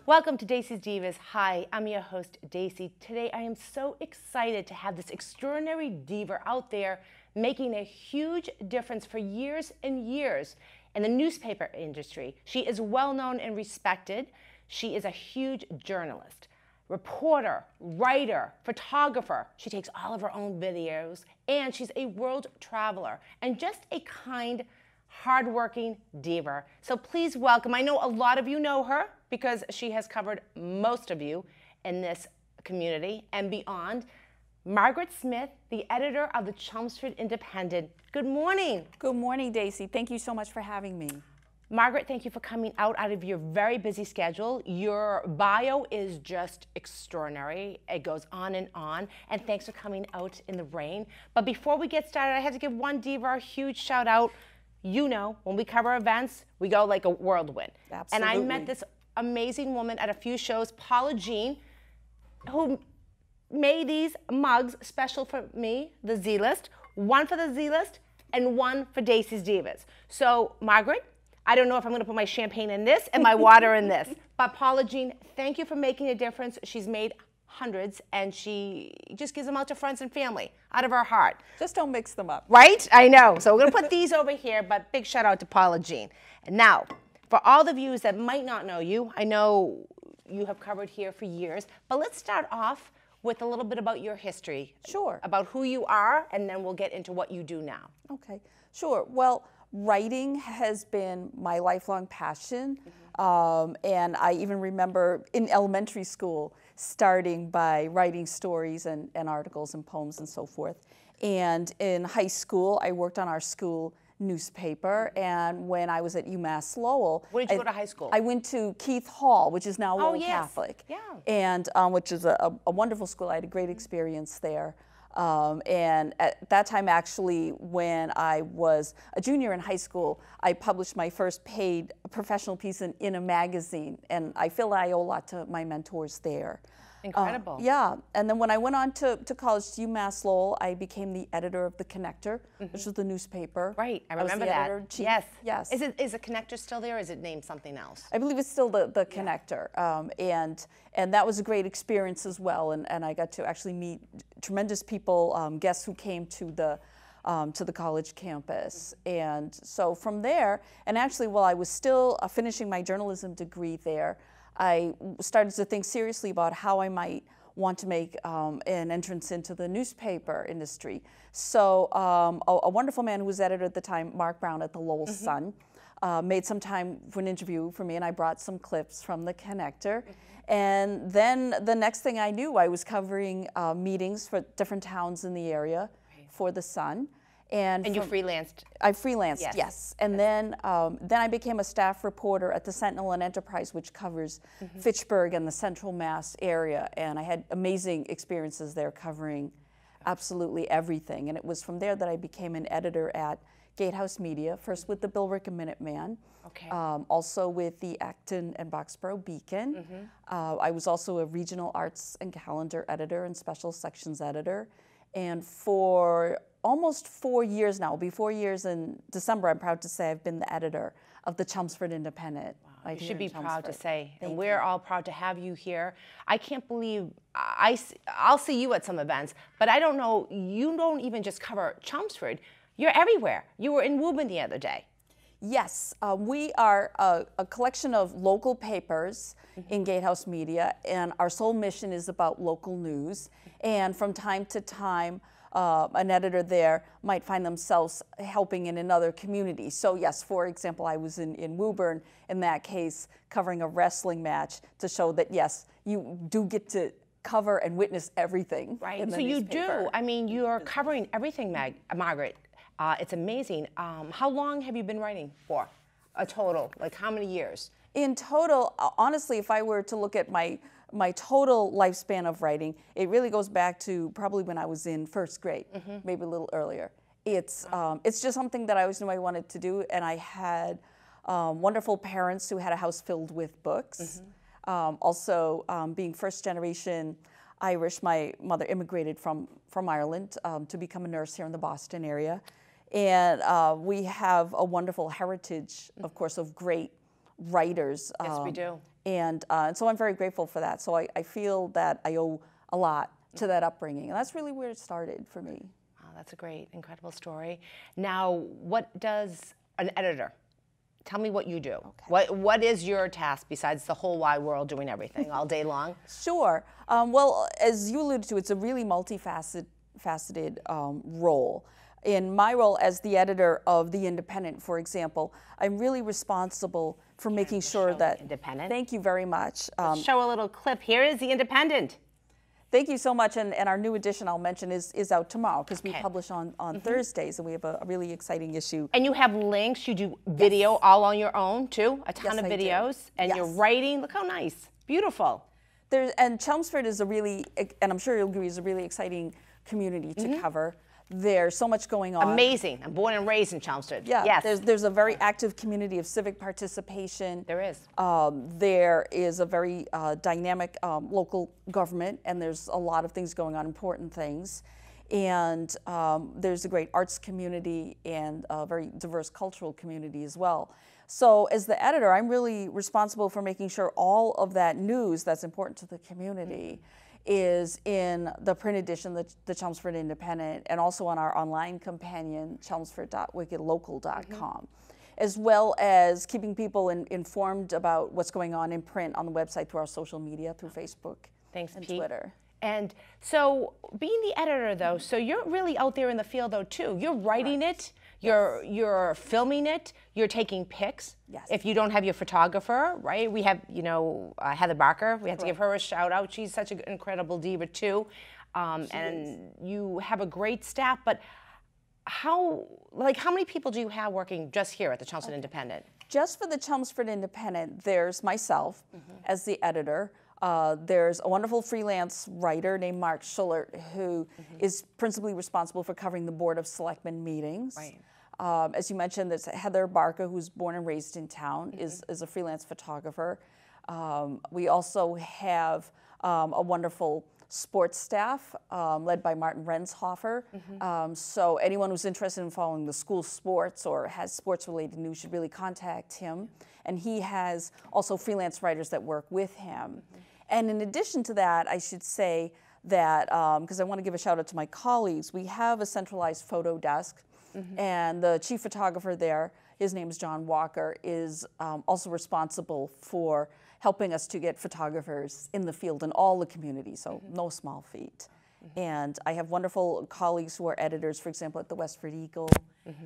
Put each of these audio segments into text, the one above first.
Welcome to Dacey's Divas. Hi, I'm your host, Dacey. Today I am so excited to have this extraordinary diva out there making a huge difference for years and years in the newspaper industry. She is well known and respected. She is a huge journalist, reporter, writer, photographer. She takes all of her own videos, and she's a world traveler and just a kind, hardworking diva. So please welcome, I know a lot of you know her because she has covered most of you in this community and beyond, Margaret Smith, the editor of the Chelmsford Independent. Good morning. Good morning, Dacey. Thank you so much for having me. Margaret, thank you for coming out of your very busy schedule. Your bio is just extraordinary. It goes on, and thanks for coming out in the rain. But before we get started, I have to give one diva a huge shout out. You know, when we cover events, we go like a whirlwind. Absolutely. And I met this amazing woman at a few shows, Paula Jean, who made these mugs special for me, the Z-List, one for the Z-List and one for Dacey's Divas. So, Margaret, I don't know if I'm going to put my champagne in this and my water in this, but Paula Jean, thank you for making a difference. She's made hundreds, and she just gives them out to friends and family out of her heart. Just don't mix them up. Right? I know. So we're going to put these over here, but big shout out to Paula Jean. And now, for all the viewers that might not know you, I know you have covered here for years, but let's start off with a little bit about your history. Sure. About who you are, and then we'll get into what you do now. Okay, sure. Well, writing has been my lifelong passion, and I even remember in elementary school starting by writing stories and articles and poems and so forth. And in high school, I worked on our school newspaper, and when I was at UMass Lowell. Where did you go to high school? I went to Keith Hall, which is now Lowell Catholic. Yeah. And which is a wonderful school. I had a great experience there. And at that time, actually, when I was a junior in high school, I published my first paid professional piece in a magazine, and I feel I owe a lot to my mentors there. Incredible. Yeah, and then when I went on to college, to UMass Lowell, I became the editor of The Connector, which was the newspaper. Right, I remember that. Yes. Yes. Is the Connector still there, or is it named something else? I believe it's still the Connector, and that was a great experience as well, and I got to actually meet tremendous people, guests who came to the college campus. And so from there, and actually while I was still finishing my journalism degree there, I started to think seriously about how I might want to make an entrance into the newspaper industry. So a wonderful man who was editor at the time, Mark Brown at the Lowell Sun, made some time for an interview for me, and I brought some clips from the Connector. And then the next thing I knew, I was covering meetings for different towns in the area for the Sun. And you freelanced? I freelanced, yes. And then I became a staff reporter at the Sentinel and Enterprise, which covers Fitchburg and the Central Mass area. And I had amazing experiences there covering absolutely everything. And it was from there that I became an editor at Gatehouse Media, first with the Billerica Minuteman, also with the Acton and Boxborough Beacon. I was also a regional arts and calendar editor and special sections editor. And for almost 4 years now, it'll be 4 years in December, I'm proud to say I've been the editor of the Chelmsford Independent. Wow, you should be proud to say, and we're all proud to have you here. I can't believe, I'll see you at some events, but I don't know, you don't even just cover Chelmsford, you're everywhere. You were in Woburn the other day. Yes, we are a collection of local papers in Gatehouse Media, and our sole mission is about local news. And from time to time, an editor there might find themselves helping in another community. So yes, for example, I was in Woburn, in that case, covering a wrestling match to show that yes, you do get to cover and witness everything. Right, in the so you newspaper. do. I mean, you're covering everything, Margaret. It's amazing. How long have you been writing for? A total, like how many years? In total, honestly, if I were to look at my total lifespan of writing, it really goes back to probably when I was in first grade, maybe a little earlier. It's just something that I always knew I wanted to do, and I had wonderful parents who had a house filled with books. Also, being first generation Irish, my mother immigrated from Ireland to become a nurse here in the Boston area. And we have a wonderful heritage, of course, of great writers. Yes, we do. And so I'm very grateful for that. So I feel that I owe a lot to that upbringing. And that's really where it started for me. Wow, that's a great, incredible story. Now, what does an editor? Tell me what you do. Okay. What is your task besides the whole wide world doing everything all day long? Sure. Well, as you alluded to, it's a really multifaceted role. In my role as the editor of The Independent, for example, I'm really responsible for making sure that... Independent. Thank you very much. Let's show a little clip. Here is The Independent. Thank you so much, and our new edition, I'll mention, is out tomorrow, because we publish on Thursdays, and we have a really exciting issue. And you have links, you do video all on your own, too, a ton of videos, and you're writing. Look how nice, beautiful. And Chelmsford is a really, and I'm sure you'll agree, is a really exciting community to cover. There's so much going on. Amazing. I'm born and raised in Chelmsford. Yeah, yes. There's a very active community of civic participation. There is. There is a very dynamic local government, and there's a lot of things going on, important things. And there's a great arts community and a very diverse cultural community as well. So as the editor, I'm really responsible for making sure all of that news that's important to the community is in the print edition, the Chelmsford Independent, and also on our online companion, chelmsford.wickedlocal.com, as well as keeping people informed about what's going on in print on the website through our social media, through Facebook and Twitter. And so being the editor, though, so you're really out there in the field, though, too. You're writing it, you're filming it, you're taking pics. Yes. If you don't have your photographer, right? We have, you know, Heather Barker. We have to give her a shout out. She's such an incredible diva, too. And you have a great staff. But how many people do you have working just here at the Chelmsford Independent? Just for the Chelmsford Independent, there's myself as the editor. There's a wonderful freelance writer named Mark Schullert, who is principally responsible for covering the Board of Selectmen meetings. Right. As you mentioned, there's Heather Barker, who's born and raised in town, is a freelance photographer. We also have a wonderful sports staff led by Martin Renshofer. So anyone who's interested in following the school sports or has sports-related news should really contact him. And he has also freelance writers that work with him. And in addition to that, I should say that, because I want to give a shout out to my colleagues, we have a centralized photo desk, and the chief photographer there, his name is John Walker, is also responsible for helping us to get photographers in the field in all the communities, so no small feat. And I have wonderful colleagues who are editors, for example, at the Westford Eagle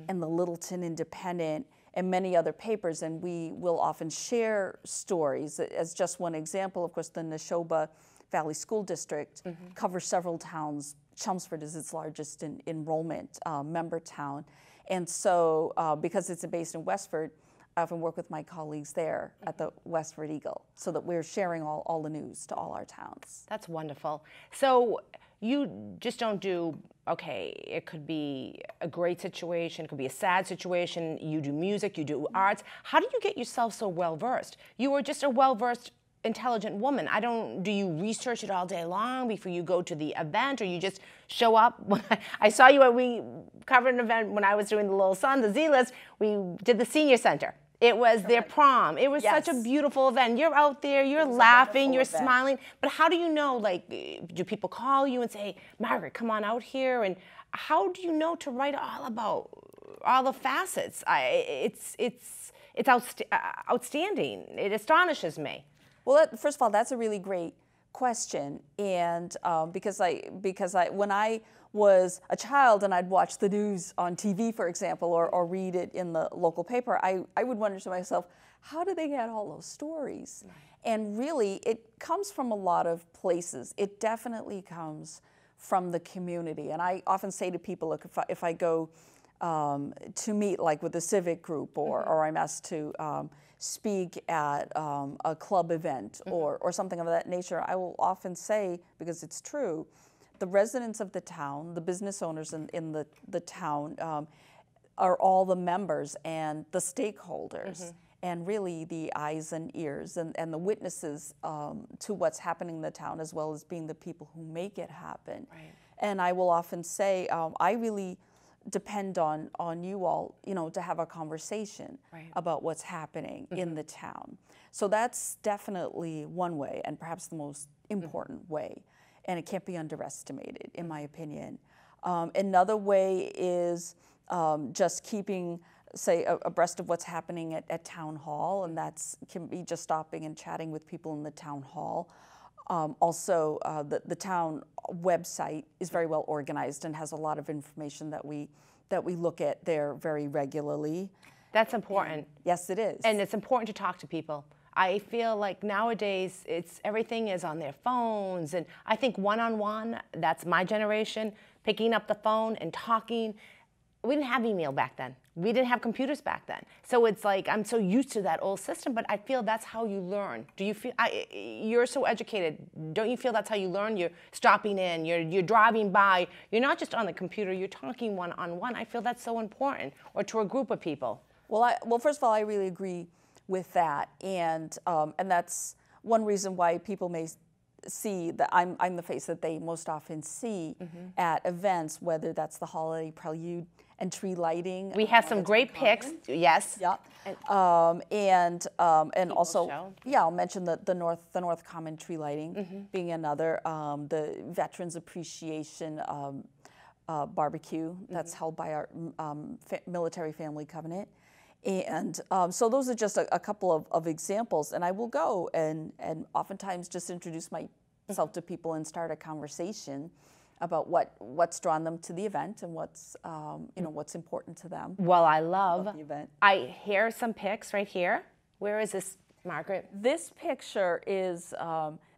and the Littleton Independent, and many other papers, and we will often share stories. As just one example, of course, the Neshoba Valley School District covers several towns. Chelmsford is its largest enrollment member town. And so because it's based in Westford, I often work with my colleagues there at the Westford Eagle so that we're sharing all the news to all our towns. That's wonderful. So you just don't do, okay, it could be a great situation, it could be a sad situation, you do music, you do arts. How do you get yourself so well-versed? You are just a well-versed, intelligent woman. Do you research it all day long before you go to the event, or you just show up? I saw you we covered an event when I was doing the Little Sun, the Z-List. We did the senior center. It was their prom. It was such a beautiful event. You're out there, you're laughing, you're smiling. But how do you know, like, do people call you and say, Margaret, come on out here? And how do you know to write all about all the facets? It's outstanding. It astonishes me. Well, first of all, that's a really great question. And because when I was a child and I'd watch the news on TV, for example, or read it in the local paper, I would wonder to myself, how do they get all those stories? Right. And really, it comes from a lot of places. It definitely comes from the community. And I often say to people, look, if I go to meet like with a civic group, or I'm asked to speak at a club event or something of that nature, I will often say, because it's true, the residents of the town, the business owners in the town, are all the members and the stakeholders, and really the eyes and ears and the witnesses to what's happening in the town, as well as being the people who make it happen. Right. And I will often say, I really depend on you all, to have a conversation Right. about what's happening in the town. So that's definitely one way, and perhaps the most important way, and it can't be underestimated, in my opinion. Another way is just keeping, say, abreast of what's happening at town hall, and can be just stopping and chatting with people in the town hall. Also, the town website is very well organized and has a lot of information that we look at there very regularly. That's important. And yes, it is. And it's important to talk to people. I feel like nowadays everything is on their phones, and I think one-on-one, that's my generation, picking up the phone and talking. We didn't have email back then. We didn't have computers back then. So it's like, I'm so used to that old system, but I feel that's how you learn. Do you feel, you're so educated, don't you feel that's how you learn? You're stopping in, you're driving by, you're not just on the computer, you're talking one-on-one. I feel that's so important, or to a group of people. Well, first of all, I really agree with that, and that's one reason why people may see that I'm the face that they most often see at events, whether that's the holiday prelude and tree lighting. We have some great pics. Yes. Yeah. And also, show. yeah, I'll mention the North Common tree lighting being another. The Veterans Appreciation barbecue that's held by our military family covenant. And so those are just a couple of examples. And I will go and oftentimes just introduce myself to people and start a conversation about what's drawn them to the event and what's what's important to them. Well, I love the event. Here are some pics right here. Where is this, Margaret? This picture is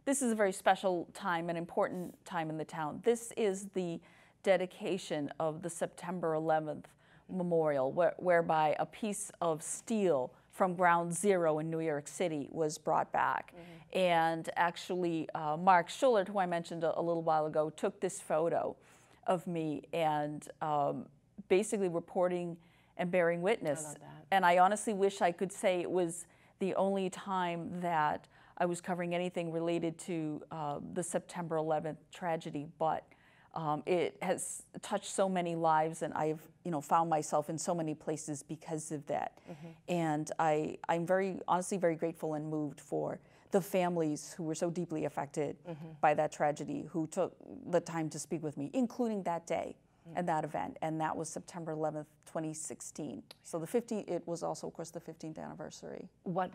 this is a very special time, an important time in the town. This is the dedication of the September 11th memorial, whereby a piece of steel from Ground Zero in New York City was brought back. And actually, Mark Schullert, who I mentioned a little while ago, took this photo of me and basically reporting and bearing witness. I love that. And I honestly wish I could say it was the only time that I was covering anything related to the September 11th tragedy, but it has touched so many lives, and I've found myself in so many places because of that. And I'm honestly very grateful and moved for the families who were so deeply affected by that tragedy, who took the time to speak with me, including that day and that event. And that was September 11th, 2016. So it was also, of course, the 15th anniversary. What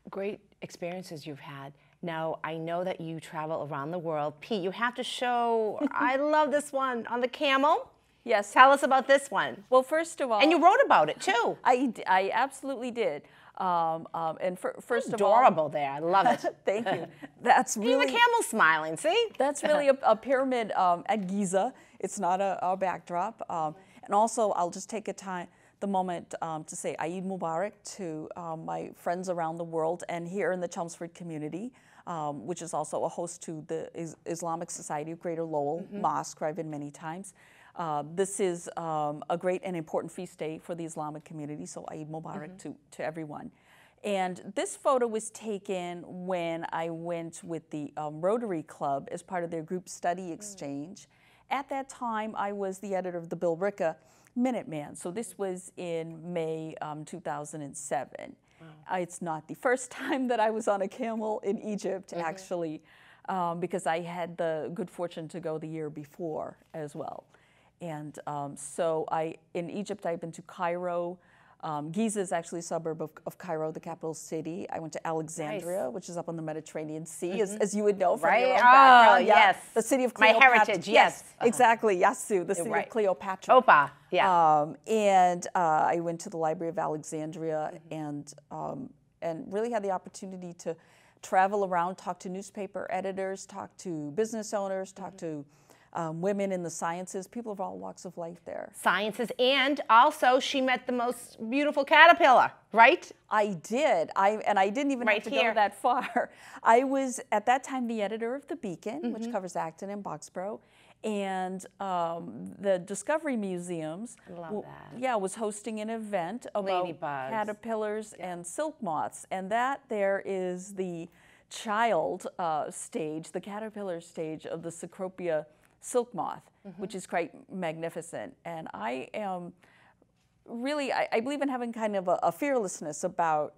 great experiences you've had. Now, I know that you travel around the world. Pete, you have to show, I love this one, on the camel. Yes. Tell us about this one. Well, first of all... And you wrote about it, too. I absolutely did. And first of all... Adorable there. I love it. Thank you. That's really... The camel's smiling, see? That's really a pyramid at Giza. It's not a backdrop. And also, I'll just take the moment to say Eid Mubarak to my friends around the world and here in the Chelmsford community, which is also a host to the Islamic Society of Greater Lowell Mosque, where I've been many times. This is a great and important feast day for the Islamic community, so Eid Mubarak to everyone. And this photo was taken when I went with the Rotary Club as part of their group study exchange. At that time, I was the editor of the Bill Ricca Minuteman, so this was in May 2007. Wow. It's not the first time that I was on a camel in Egypt, actually, because I had the good fortune to go the year before as well. And so in Egypt, I've been to Cairo. Giza is actually a suburb of Cairo, the capital city. I went to Alexandria, which is up on the Mediterranean Sea, as you would know from your own background. Yes. The city of Cleopatra. My heritage, yes. Exactly, Yasu, the city of Cleopatra. Opa, yeah. And I went to the Library of Alexandria and really had the opportunity to travel around, talk to newspaper editors, talk to business owners, talk to women in the sciences, people of all walks of life there. Sciences, and also she met the most beautiful caterpillar, right? I did, and I didn't even have to go that far. I was, at that time, the editor of The Beacon, which covers Acton and Boxborough, and the Discovery Museums was hosting an event about caterpillars and silk moths, and that there is the child stage, the caterpillar stage of the Cecropia silk moth. which is quite magnificent. And I am really, I believe in having kind of a fearlessness about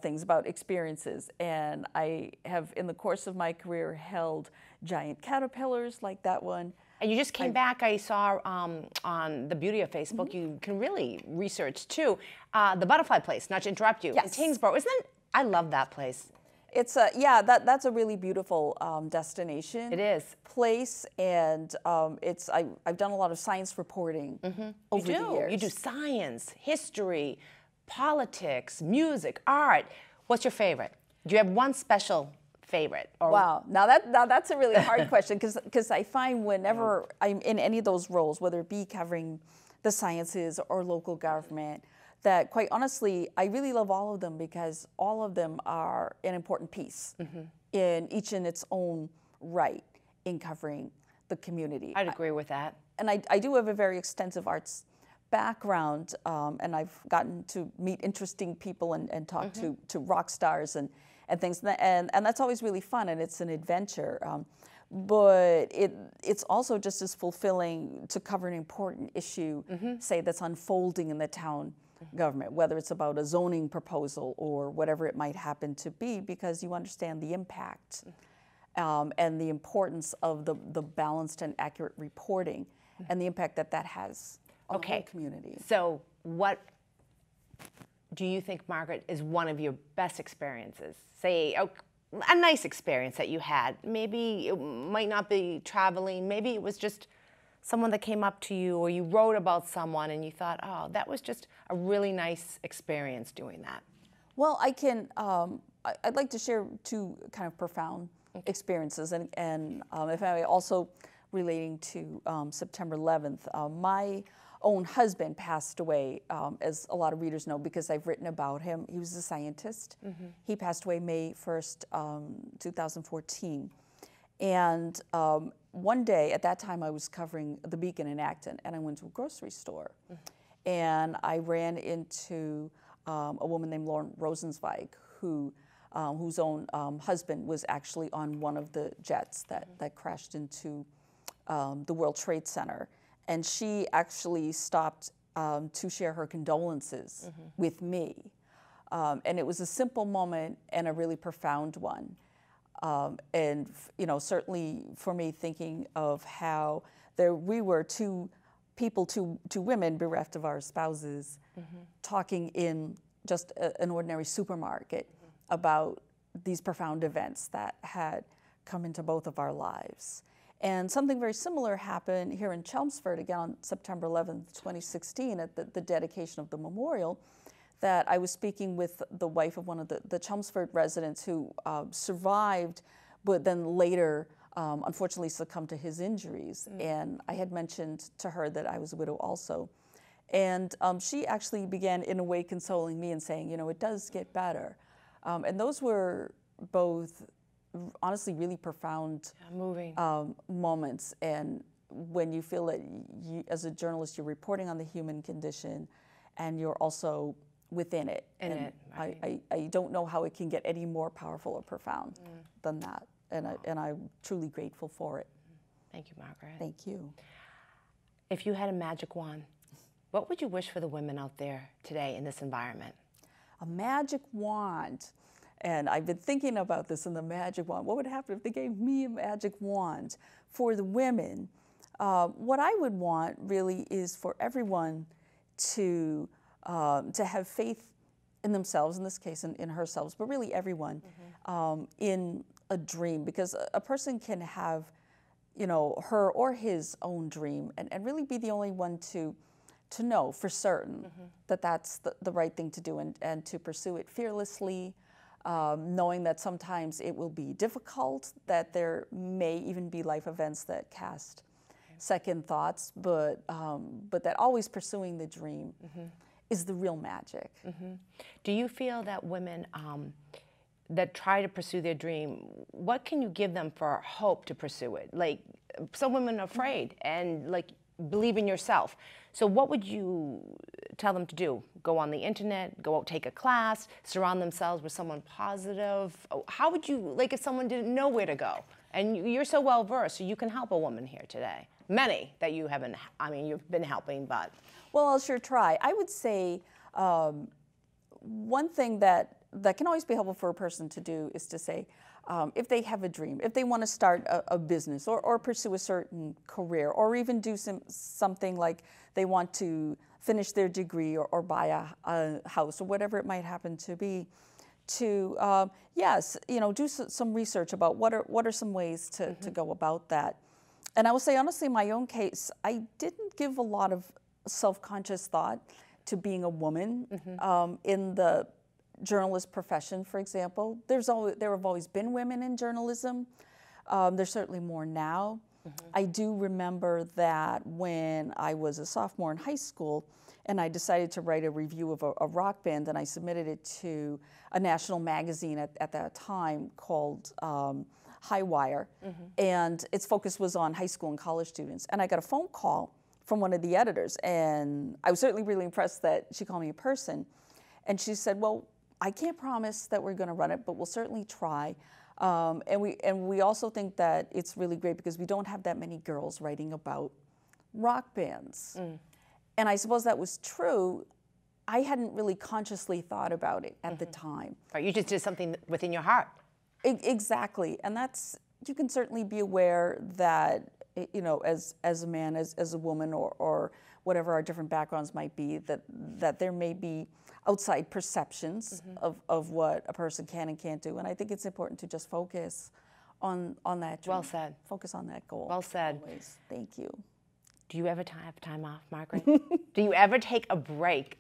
things, about experiences. And I have, in the course of my career, held giant caterpillars like that one. And you just came back, I saw on the beauty of Facebook, you can really research too, the butterfly place, not to interrupt you, in Tingsboro. Isn't that, I love that place. It's a, yeah, that's a really beautiful destination. It is. Place, and I've done a lot of science reporting over the years. You do science, history, politics, music, art. What's your favorite? Do you have one special favorite? Or wow, now that's a really hard question, because I find whenever I'm in any of those roles, whether it be covering the sciences or local government, that quite honestly, I really love all of them, because all of them are an important piece in each in its own right in covering the community. I'd agree with that. And I do have a very extensive arts background, and I've gotten to meet interesting people and talk to rock stars and things, and that's always really fun, and it's an adventure. But it's also just as fulfilling to cover an important issue, say, that's unfolding in the town government, whether it's about a zoning proposal or whatever it might happen to be, because you understand the impact and the importance of the balanced and accurate reporting and the impact that has on the whole community. So what do you think, Margaret, is one of your best experiences? Say, a nice experience that you had. Maybe it might not be traveling, maybe it was just someone that came up to you, or you wrote about someone and you thought, oh, that was just a really nice experience doing that. Well, I'd like to share two kind of profound experiences, and if I may, also relating to September 11th. My own husband passed away, as a lot of readers know, because I've written about him. He was a scientist. He passed away May 1st, 2014. And one day, at that time, I was covering the Beacon in Acton, and I went to a grocery store. And I ran into a woman named Lauren Rosenzweig, whose own husband was actually on one of the jets that crashed into the World Trade Center. And she actually stopped to share her condolences with me. And it was a simple moment and a really profound one. And certainly for me, thinking of how we were two women bereft of our spouses, talking in just an ordinary supermarket about these profound events that had come into both of our lives. And something very similar happened here in Chelmsford, again on September 11th, 2016, at the dedication of the memorial, that I was speaking with the wife of one of the Chelmsford residents who survived, but then later, unfortunately, succumbed to his injuries. And I had mentioned to her that I was a widow also. And she actually began, in a way, consoling me and saying, it does get better. And those were both, honestly, really profound, moving moments. And when you feel that you, as a journalist, you're reporting on the human condition, and you're also within it. Right. I don't know how it can get any more powerful or profound than that. And I'm truly grateful for it. Thank you, Margaret. Thank you. If you had a magic wand, what would you wish for the women out there today in this environment? A magic wand. And I've been thinking about this in the magic wand. What would happen if they gave me a magic wand for the women? What I would want really is for everyone to have faith in themselves, in this case in herself, but really everyone, in a dream, because a person can have, her or his own dream, and really be the only one to know for certain that that's the right thing to do, and to pursue it fearlessly, knowing that sometimes it will be difficult, that there may even be life events that cast second thoughts, but that always pursuing the dream is the real magic. Do you feel that women that try to pursue their dream, what can you give them for hope to pursue it? Like, some women are afraid and believe in yourself. So what would you tell them to do? Go on the internet, go out, take a class, surround themselves with someone positive? How would you, if someone didn't know where to go? And you're so well versed, so you can help a woman here today. many that you haven't, I mean, you've been helping, but. Well, I'll sure try. I would say one thing that can always be helpful for a person to do is to say, if they have a dream, if they want to start a business or pursue a certain career, or even do something like they want to finish their degree or buy a house or whatever it might happen to be, to yes, do some research about what are some ways to go about that. And I will say honestly, in my own case, I didn't give a lot of self-conscious thought to being a woman in the journalist profession, for example. There have always been women in journalism. There's certainly more now. I do remember that when I was a sophomore in high school, and I decided to write a review of a rock band, and I submitted it to a national magazine at that time called High Wire, and its focus was on high school and college students. And I got a phone call from one of the editors, and I was certainly really impressed that she called me a person. And she said, well, I can't promise that we're going to run it, but we'll certainly try. And we also think that it's really great because we don't have that many girls writing about rock bands. And I suppose that was true. I hadn't really consciously thought about it at the time. Right, you just did something within your heart. Exactly, and you can certainly be aware that, as a man, as a woman, or whatever our different backgrounds might be, that there may be outside perceptions of what a person can and can't do. And I think it's important to just focus on that dream. Well said. Focus on that goal. Well said. Always. Thank you. Do you ever have time off, Margaret? Do you ever take a break?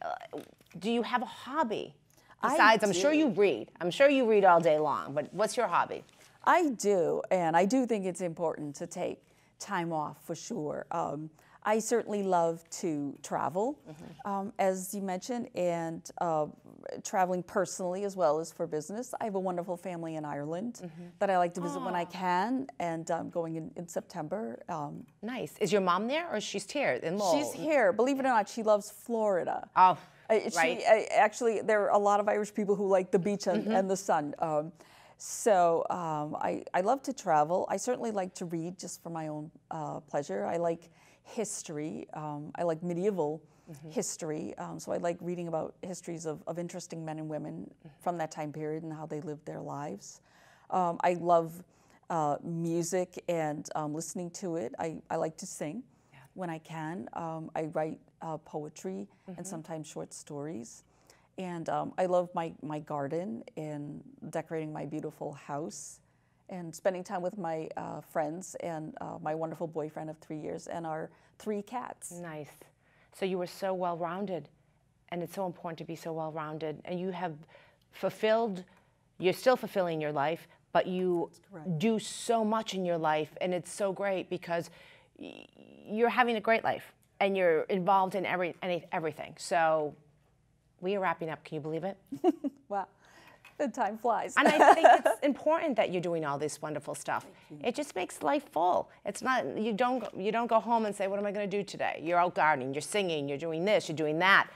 Do you have a hobby? Besides, I'm sure you read. I'm sure you read all day long, but what's your hobby? I do, and I do think it's important to take time off for sure. I certainly love to travel, as you mentioned, and traveling personally as well as for business. I have a wonderful family in Ireland that I like to visit when I can, and I'm going in September. Nice. Is your mom there, or she's here in Lowell? She's here. Believe it or not, she loves Florida. Oh, right. Actually, there are a lot of Irish people who like the beach and the sun. So I love to travel. I certainly like to read just for my own pleasure. I like history. I like medieval history. So I like reading about histories of interesting men and women from that time period and how they lived their lives. I love music and listening to it. I like to sing when I can. I write poetry and sometimes short stories. And I love my garden and decorating my beautiful house and spending time with my friends and my wonderful boyfriend of 3 years and our 3 cats. Nice. So you were so well-rounded, and it's so important to be so well-rounded. And you have you're still fulfilling your life, but you do so much in your life, and it's so great because you're having a great life, and you're involved in everything. So we are wrapping up. Can you believe it? Wow. The time flies. And I think it's important that you're doing all this wonderful stuff. It just makes life full. It's not, you don't go home and say, what am I going to do today? You're out gardening, you're singing, you're doing this, you're doing that.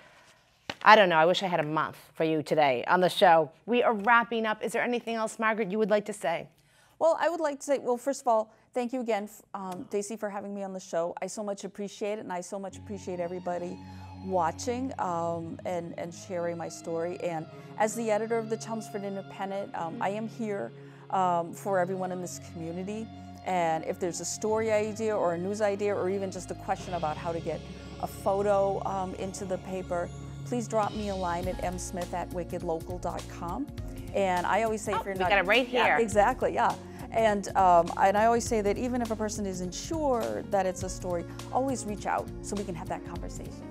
I don't know, I wish I had a month for you today on the show. We are wrapping up. Is there anything else, Margaret, you would like to say? Well, I would like to say, well, first of all, thank you again, Dacey, for having me on the show. I so much appreciate it, and I so much appreciate everybody watching and sharing my story. And as the editor of the Chelmsford Independent, I am here for everyone in this community. And if there's a story idea or a news idea or even just a question about how to get a photo into the paper, please drop me a line at msmith@wickedlocal.com. And I always say, if you're not, we got it right here. Yeah, exactly, yeah. And I always say that even if a person isn't sure that it's a story, always reach out so we can have that conversation.